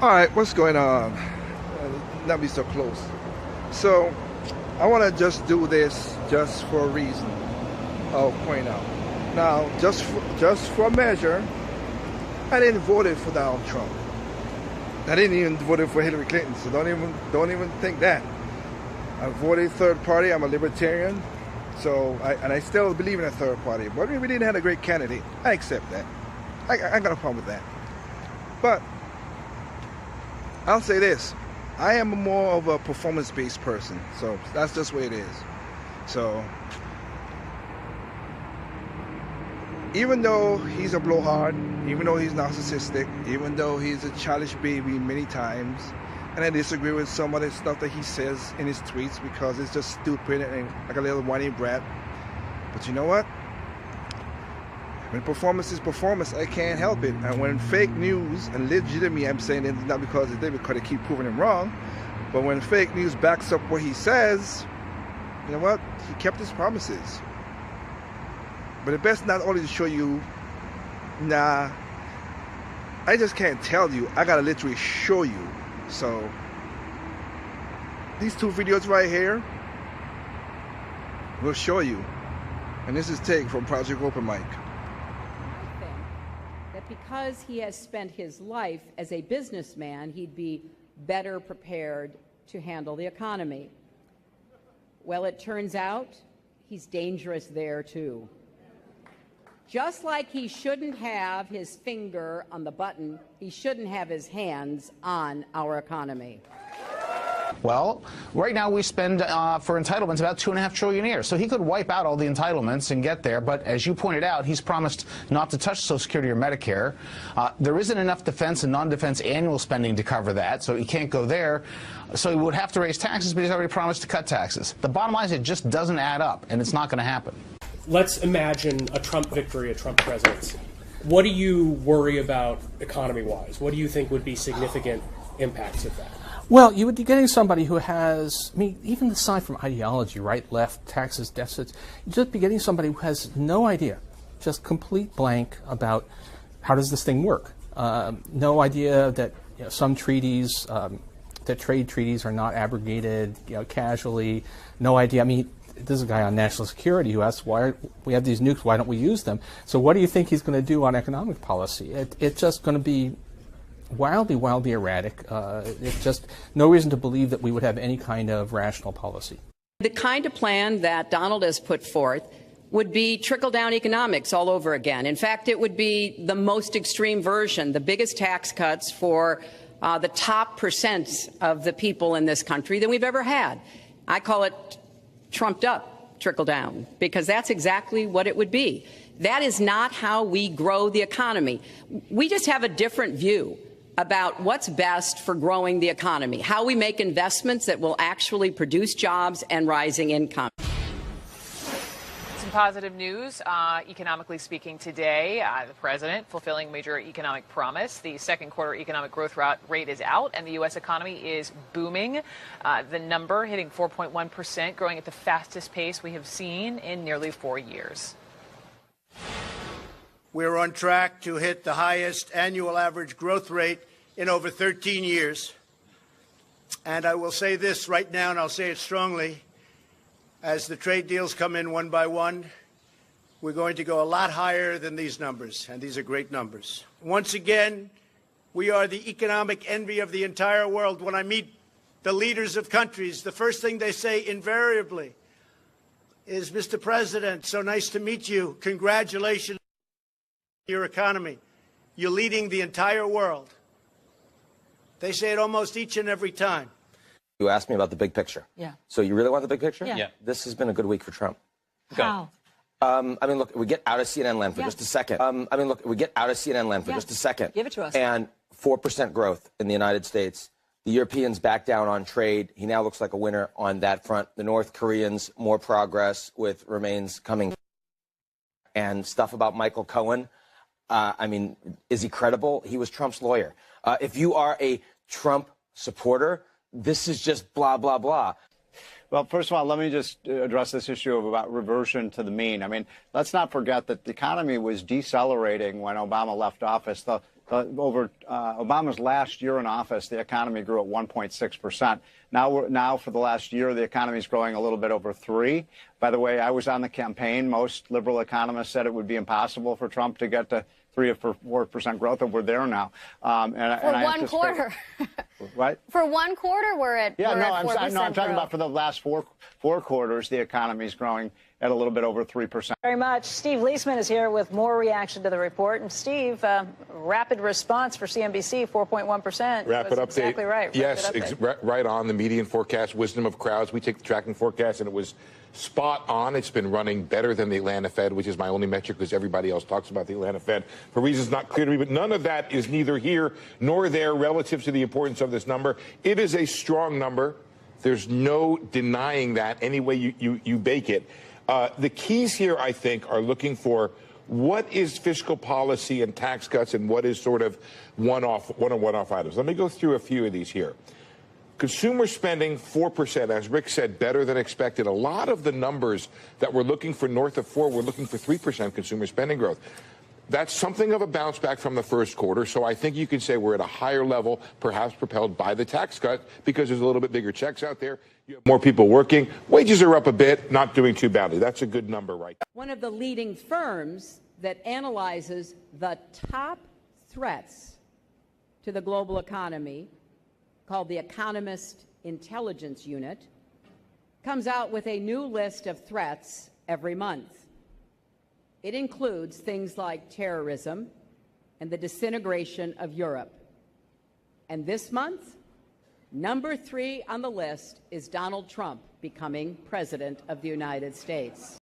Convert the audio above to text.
All right, what's going on? Not be so close. So, I want to just do this just for a reason. I'll point out. Now, just for measure, I didn't vote for Donald Trump. I didn't even vote for Hillary Clinton. So don't even think that. I voted third party. I'm a libertarian. So I still believe in a third party. But we didn't have a great candidate. I accept that. I got a problem with that. But I'll say this. I am more of a performance-based person. So that's just the way it is. So even though he's a blowhard, even though he's narcissistic, even though he's a childish baby many times, and I disagree with some of the stuff that he says in his tweets because it's just stupid and like a little whiny brat. But you know what? When performance is performance, I can't help it. And when fake news, and legitimately I'm saying it's not because they keep proving him wrong, but when fake news backs up what he says, you know what? He kept his promises. But the best not only to show you, nah, I just can't tell you. I gotta literally show you. So these two videos right here will show you. And this is Take from Project Open Mic. I think that because he has spent his life as a businessman, he'd be better prepared to handle the economy. Well, it turns out he's dangerous there too. Just like he shouldn't have his finger on the button, he shouldn't have his hands on our economy. Well, right now we spend for entitlements about $2.5 trillion a year. So he could wipe out all the entitlements and get there. But as you pointed out, he's promised not to touch Social Security or Medicare. There isn't enough defense and non-defense annual spending to cover that, so he can't go there. So he would have to raise taxes, but he's already promised to cut taxes. The bottom line is it just doesn't add up, and it's not going to happen. Let's imagine a Trump victory, a Trump presidency. What do you worry about economy-wise? What do you think would be significant impacts of that? Well, you would be getting somebody who has, I mean, even aside from ideology, right, left, taxes, deficits, you'd just be getting somebody who has no idea, just complete blank about how does this thing work. No idea that some treaties, that trade treaties are not abrogated, casually. No idea. I mean, this is a guy on national security who asks, why we have these nukes, why don't we use them? So what do you think he's going to do on economic policy? It's just going to be wildly erratic. It's just no reason to believe that we would have any kind of rational policy. The kind of plan that Donald has put forth would be trickle-down economics all over again. In fact, it would be the most extreme version, the biggest tax cuts for the top percent of the people in this country than we've ever had. I call it trumped up trickle down, because that's exactly what it would be. That is not how we grow the economy. We just have a different view about what's best for growing the economy, how we make investments that will actually produce jobs and rising income. Some positive news, economically speaking, today. The president fulfilling major economic promise. The second quarter economic growth rate is out, and the U.S. economy is booming. The number hitting 4.1%, growing at the fastest pace we have seen in nearly 4 years. We're on track to hit the highest annual average growth rate in over 13 years. And I will say this right now, and I'll say it strongly. As the trade deals come in one by one, we're going to go a lot higher than these numbers, and these are great numbers. Once again, we are the economic envy of the entire world. When I meet the leaders of countries, the first thing they say invariably is, Mr. President, so nice to meet you. Congratulations on your economy. You're leading the entire world. They say it almost each and every time. You asked me about the big picture. Yeah. So you really want the big picture? Yeah. This has been a good week for Trump. How? I mean, look, we get out of CNN land for just a second. We get out of CNN land for just a second. Give it to us. And 4% growth in the United States. The Europeans back down on trade. He now looks like a winner on that front. The North Koreans, more progress with remains coming. And stuff about Michael Cohen. I mean, is he credible? He was Trump's lawyer. If you are a Trump supporter, this is just blah, blah, blah. Well, first of all, let me just address this issue about reversion to the mean. I mean, let's not forget that the economy was decelerating when Obama left office. The over Obama's last year in office, the economy grew at 1.6%. Now for the last year, the economy is growing a little bit over 3%. By the way, I was on the campaign. Most liberal economists said it would be impossible for Trump to get to 3 or 4% growth, and we're there now. For one quarter. What? For one quarter, we're at 4% I'm talking about for the last four quarters, the economy is growing at a little bit over 3%. Very much. Steve Leisman is here with more reaction to the report. And Steve, rapid response for CNBC, 4.1%. Rapid update. Exactly right. Yes, right on the median forecast. Wisdom of crowds. We take the tracking forecast, and it was spot on. It's been running better than the Atlanta Fed, which is my only metric because everybody else talks about the Atlanta Fed for reasons not clear to me. But none of that is neither here nor there relative to the importance of this number. It is a strong number. There's no denying that any way you bake it. The keys here, I think, are looking for what is fiscal policy and tax cuts and what is sort of one-off items. Let me go through a few of these here. Consumer spending, 4%, as Rick said, better than expected. A lot of the numbers that we're looking for north of 4%, we're looking for 3% consumer spending growth. That's something of a bounce back from the first quarter, so I think you can say we're at a higher level, perhaps propelled by the tax cut, because there's a little bit bigger checks out there. You have more people working. Wages are up a bit, not doing too badly. That's a good number right now. One of the leading firms that analyzes the top threats to the global economy, called the Economist Intelligence Unit, comes out with a new list of threats every month. It includes things like terrorism and the disintegration of Europe. And this month, number 3 on the list is Donald Trump becoming president of the United States.